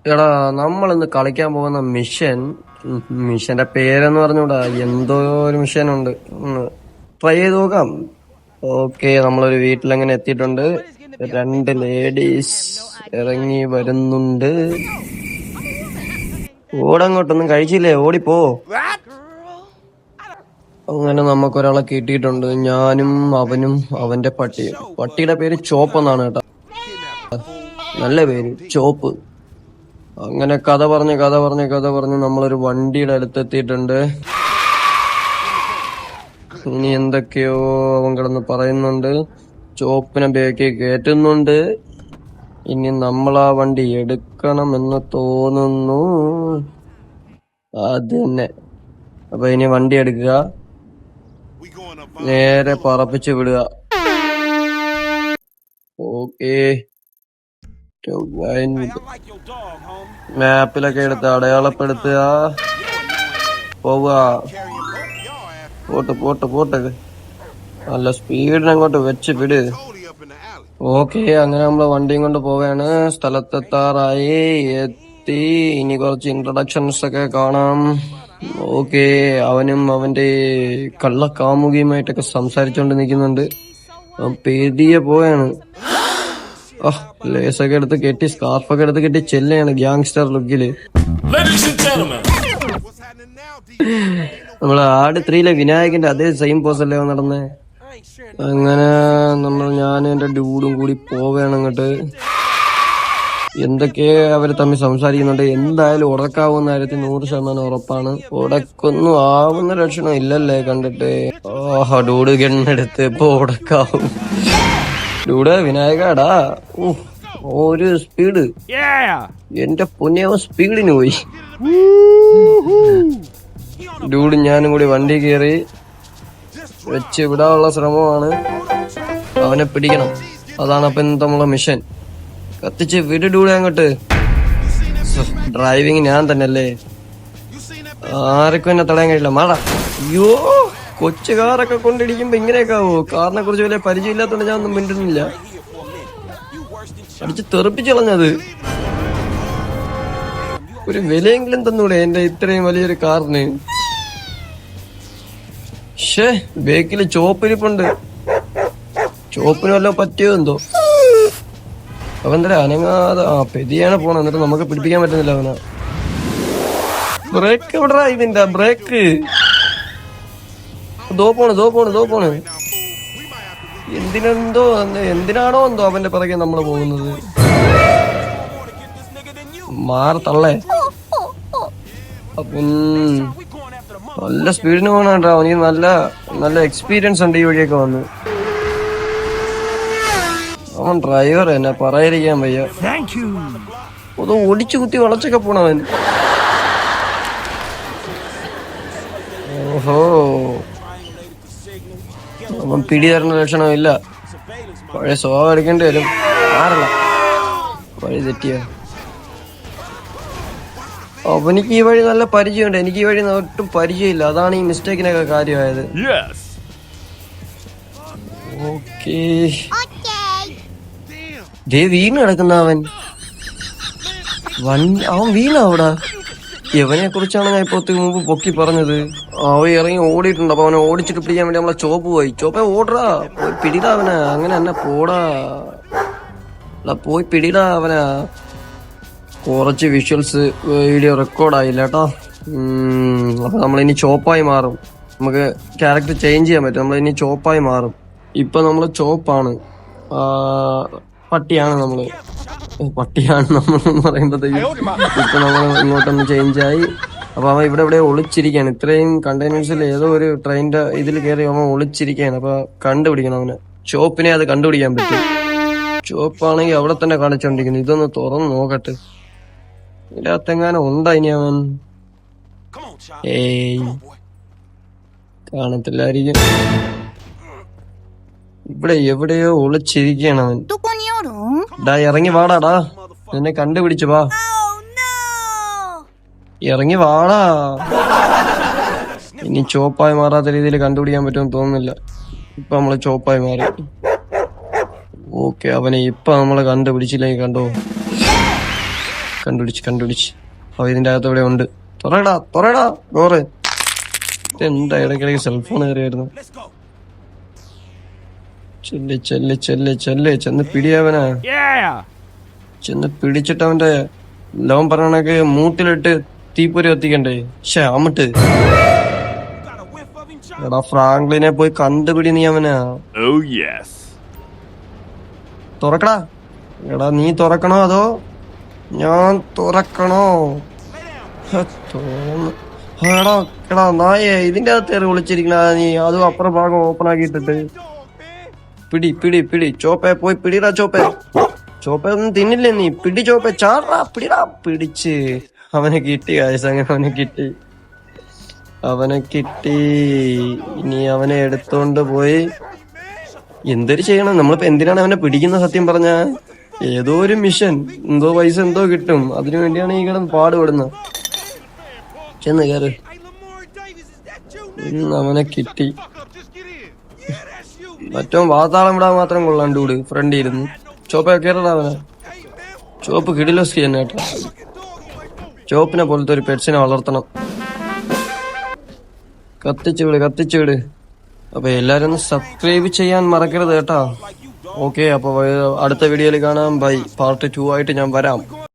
എടാ നമ്മളിന്ന് കളിക്കാൻ പോകുന്ന മിഷന്റെ പേരെന്ന് പറഞ്ഞൂടാ, എന്തോ ഒരു മിഷൻ ഉണ്ട്. ഒന്ന് ട്രൈ ചെയ്ത് നോക്കാം. ഓക്കെ, നമ്മളൊരു വീട്ടിലങ്ങനെ എത്തിയിട്ടുണ്ട്. രണ്ട് ലേഡീസ് ഇറങ്ങി വരുന്നുണ്ട്. ഓടങ്ങോട്ടൊന്നും കഴിച്ചില്ലേ, ഓടിപ്പോ. അങ്ങനെ നമുക്കൊരാളെ കിട്ടിയിട്ടുണ്ട്. ഞാനും അവനും അവന്റെ പട്ടിയും. പട്ടിയുടെ പേര് ചോപ്പെന്നാണ് കേട്ടോ, നല്ല പേര് ചോപ്പ്. അങ്ങനെ കഥ പറഞ്ഞ് നമ്മളൊരു വണ്ടിയുടെ അടുത്തെത്തിയിട്ടുണ്ട്. ഇനി എന്തൊക്കെയോ അവൻ കിടന്ന് പറയുന്നുണ്ട്. ചോപ്പിനെ ബേക്കി കയറ്റുന്നുണ്ട്. ഇനി നമ്മൾ ആ വണ്ടി എടുക്കണമെന്ന് തോന്നുന്നു. അത് തന്നെ. അപ്പൊ ഇനി വണ്ടി എടുക്കുക, നേരെ പറപ്പിച്ച് വിടുക. ഓക്കേ, മാപ്പിലൊക്കെ എടുത്ത് അടയാളപ്പെടുത്തുക. പോവുക, പോട്ട് നല്ല സ്പീഡിന് അങ്ങോട്ട് വെച്ച് വിട്. ഓക്കെ, അങ്ങനെ നമ്മള് വണ്ടിയും കൊണ്ട് പോവുകയാണ്. സ്ഥലത്തെത്താറായി, എത്തി. ഇനി കുറച്ച് ഇൻട്രൊഡക്ഷൻസ് ഒക്കെ കാണാം. ഓക്കെ, അവനും അവന്റെ കള്ളക്കാമുകിയുമായിട്ടൊക്കെ സംസാരിച്ചോണ്ട് നിൽക്കുന്നുണ്ട്. പെരിയെ പോവാണ്. ലേസൊക്കെ എടുത്ത് കെട്ടി, സ്കാർഫൊക്കെ എടുത്ത് കെട്ടി ചെല്ലാണ് ഗ്യാങ്സ്റ്റർ ലുക്കില്. നമ്മള് ആട് 3-ലെ വിനായകന്റെ അതേ സെയിം പോസല്ലേ നടന്നേ. അങ്ങനെ ഞാനും എന്റെ ഡ്യൂഡും കൂടി പോവുകയാണ് അങ്ങോട്ട്. എന്തൊക്കെ അവര് തമ്മിൽ സംസാരിക്കുന്നുണ്ട്. എന്തായാലും ഉടക്കാവുന്ന കാര്യത്തിൽ 100% ഉറപ്പാണ്. ഉടക്കൊന്നും ആവുന്ന ലക്ഷണം ഇല്ലല്ലേ കണ്ടിട്ട്. ഡൂഡ് ഗണ്ണെടുത്ത് ഇപ്പൊ ഉടക്കാവും. ഡൂഡ് വിനായകടാ, ഒരു സ്പീഡ്, എന്റെ പൊന്നേവ സ്പീഡിന് പോയി. ഡൂഡ് ഞാനും കൂടി വണ്ടി കയറി വെച്ച് വിടാനുള്ള ശ്രമമാണ്. അവനെ പിടിക്കണം, അതാണ് അപ്പൊ ഇന്നത്തെ നമ്മളെ മിഷൻ. കത്തിച്ച് വിട് ഡൂഡ് അങ്ങോട്ട്. ഡ്രൈവിങ് ഞാൻ തന്നെ അല്ലേ, ആർക്കും എന്നെ തടയാൻ കഴിയില്ല. മാടാ. അയ്യോ, കൊച്ചു കാറൊക്കെ കൊണ്ടിടിക്കുമ്പോ ഇങ്ങനെയൊക്കെ ആവോ? കാറിനെ കുറിച്ച് വലിയ പരിചയമില്ലാത്തോണ്ട് ഞാൻ ഒന്നും മിണ്ടുന്നില്ല. അടിച്ച് തെറിപ്പിച്ച് കളഞ്ഞത്. ഒരു വിലയെങ്കിലും തന്നൂടെ എന്റെ ഇത്രയും വലിയൊരു കാറിന്. ബേക്കില് ചോപ്പിരിപ്പുണ്ട്. ചോപ്പിന് വല്ല പറ്റിയോ എന്തോ. അവന്റെ അനങ്ങാതെ പെതിയാണ് പോണ, എന്നിട്ട് നമുക്ക് പിടിപ്പിക്കാൻ പറ്റുന്നില്ല അവനെ. ബ്രേക്ക് എവിടാ ഇതിന്റെ ബ്രേക്ക്? ദോ പോണ്. എന്തിനാണോ എന്തോ അവന്റെ പിറകെ നമ്മള് പോകുന്നത്. മാറത്തള്ളേ. അപ്പം നല്ല സ്പീഡിന് പോകണ കേട്ടോ. അവന് നല്ല എക്സ്പീരിയൻസ് ഉണ്ട് ഈ വഴിയൊക്കെ വന്ന്. അവൻ ഡ്രൈവർ എന്നെ പറയാതിരിക്കാൻ വയ്യ. അത് ഒടിച്ചു കുത്തി വളച്ചൊക്കെ പോണവൻ. ഓഹോ, അവൻ പിടി തരുന്ന ലക്ഷണമില്ല. പഴയ സ്വഭാവം എടുക്കേണ്ടി വരും. മാറല, വഴി തെറ്റിയ. അവനിക്ക് ഈ വഴി നല്ല പരിചയമുണ്ട്, എനിക്ക് ഈ വഴി ഒട്ടും പരിചയമില്ല. അതാണ് ഈ മിസ്റ്റേക്കിനൊക്കെ കാര്യമായത്. ഓക്കേ, വീണ് കിടക്കുന്ന അവൻ വീണ അവിടെ. ഇവനെ കുറിച്ചാണ് ഞാൻ ഇപ്പൊ മുമ്പ് പൊക്കി പറഞ്ഞത്. അവൻ ഇറങ്ങി ഓടിയിട്ടുണ്ട്. അപ്പൊ അവനെ ഓടിച്ചിട്ട് പിടിക്കാൻ വേണ്ടി നമ്മളെ ചോപ്പ് പോയി. ചോപ്പേ ഓടറാ, പോയി പിടിടാ അവനെ. അങ്ങനെ തന്നെ പോടാ, പോയി പിടിടാ അവനാ. കുറച്ച് വിഷ്വൽസ് വീഡിയോ റെക്കോർഡായില്ല കേട്ടോ. അപ്പൊ നമ്മളിനി ചോപ്പായി മാറും. നമുക്ക് ക്യാരക്ടർ ചേഞ്ച് ചെയ്യാൻ പറ്റും. നമ്മളിനി ചോപ്പായി മാറും. ഇപ്പൊ നമ്മള് ചോപ്പാണ്, പട്ടിയാണ് നമ്മള് പറയുമ്പോഴത്തേക്കും ഇപ്പൊ നമ്മൾ ഇങ്ങോട്ടൊന്ന് ചേഞ്ചായി. അപ്പൊ അവൻ ഇവിടെ ഒളിച്ചിരിക്കുകയാണ്. ഇത്രയും കണ്ടെയ്നേഴ്സിൽ ഏതോ ഒരു ട്രെയിനിന്റെ ഇതിൽ കയറി അവൻ ഒളിച്ചിരിക്കുകയാണ്. അപ്പൊ കണ്ടുപിടിക്കണം അവന്. ചോപ്പിനെ അത് കണ്ടുപിടിക്കാൻ പറ്റും. ചോപ്പാണെങ്കിൽ അവിടെ തന്നെ കാണിച്ചോണ്ടിരിക്കുന്നു. ഇതൊന്ന് തുറന്ന് നോക്കട്ടെ, ഇതിനകത്തെങ്ങാനും ഉണ്ടാ ഇനി അവൻ. കാണത്തില്ലായിരിക്കും. ഇവിടെ എവിടെയോ ഒളിച്ചിരിക്കുകയാണ് അവൻ. ഇറങ്ങി വാടാ, എന്നെ കണ്ടുപിടിച്ചു വാ. ഇറങ്ങി വാടാ. ഇനി ചോപ്പായി മാറാത്ത രീതിയിൽ കണ്ടുപിടിക്കാൻ പറ്റുമെന്ന് തോന്നുന്നില്ല. ഇപ്പൊ നമ്മള് ചോപ്പായി മാറി. ഓക്കെ, അവനെ ഇപ്പൊ നമ്മളെ കണ്ടുപിടിച്ചില്ലെങ്കിൽ കണ്ടോ. കണ്ടുപിടിച്ച് അപ്പൊ ഇതിന്റെ അകത്ത് ഇവിടെ ഉണ്ട്. തുറയടാ ഡോറ്. എന്താ ഇടയ്ക്കിടയ്ക്ക് സെൽഫോൺ കയറിയായിരുന്നു. ചെന്ന് പിടിയവനാ. ചെന്ന് പിടിച്ചിട്ട് അവന്റെ ലോൺ പറഞ്ഞ മൂട്ടിലിട്ട് തീപ്പൊരി കത്തിക്കണ്ടേ. അമ്മട്ട് എടാ ഫ്രാങ്ക്ലിനെ പോയി കണ്ടുപിടി നീ അവനാ. തുറക്കടാ. എടാ നീ തുറക്കണോ അതോ ഞാൻ തുറക്കണോ? എടാ നായേ, ഇതിന്റെ അകത്ത് കയറി വിളിച്ചിരിക്കണ നീ. അതും അപ്പുറം ഭാഗം ഓപ്പൺ ആക്കിയിട്ടിട്ട്. പിടി ചോപ്പേ, പോയി പിടിടാ ചോപ്പേ. ചോപ്പ ഒന്നും തിന്നില്ലേ നീ? പിടി ചോപ്പേ, ചാടാ, പിടിച്ച്. അവനെ കിട്ടി കാശ്, അങ്ങനെ അവനെ കിട്ടി. ഇനി അവനെ എടുത്തോണ്ട് പോയി എന്തൊരു ചെയ്യണം? നമ്മളിപ്പോ എന്തിനാണ് അവനെ പിടിക്കുന്ന? സത്യം പറഞ്ഞ ഏതോ ഒരു മിഷൻ, എന്തോ പൈസ എന്തോ കിട്ടും, അതിനു വേണ്ടിയാണ് ഈ കിടന്ന് പാടുപെടുന്നത്. ചെന്ന് കയറ്. അവനെ കിട്ടി. മറ്റോ വാതാളം വിടാൻ മാത്രം കൊള്ളാണ്ടൂട് ഫ്രണ്ട് ഇരുന്ന്. ചോപ്പ കയറടാ അവനെ. ചോപ്പ് കിടിലോസ് തന്നെ കേട്ടോ. ചോപ്പിനെ പോലത്തെ ഒരു പെറ്റ്സിനെ വളർത്തണം. കത്തിച്ചു വിട്. അപ്പൊ എല്ലാരും ഒന്ന് സബ്സ്ക്രൈബ് ചെയ്യാൻ മറക്കരുത് കേട്ടോ. ഓക്കെ, അപ്പൊ അടുത്ത വീഡിയോയിൽ കാണാം. ബൈ. പാർട്ട് 2 ആയിട്ട് ഞാൻ വരാം.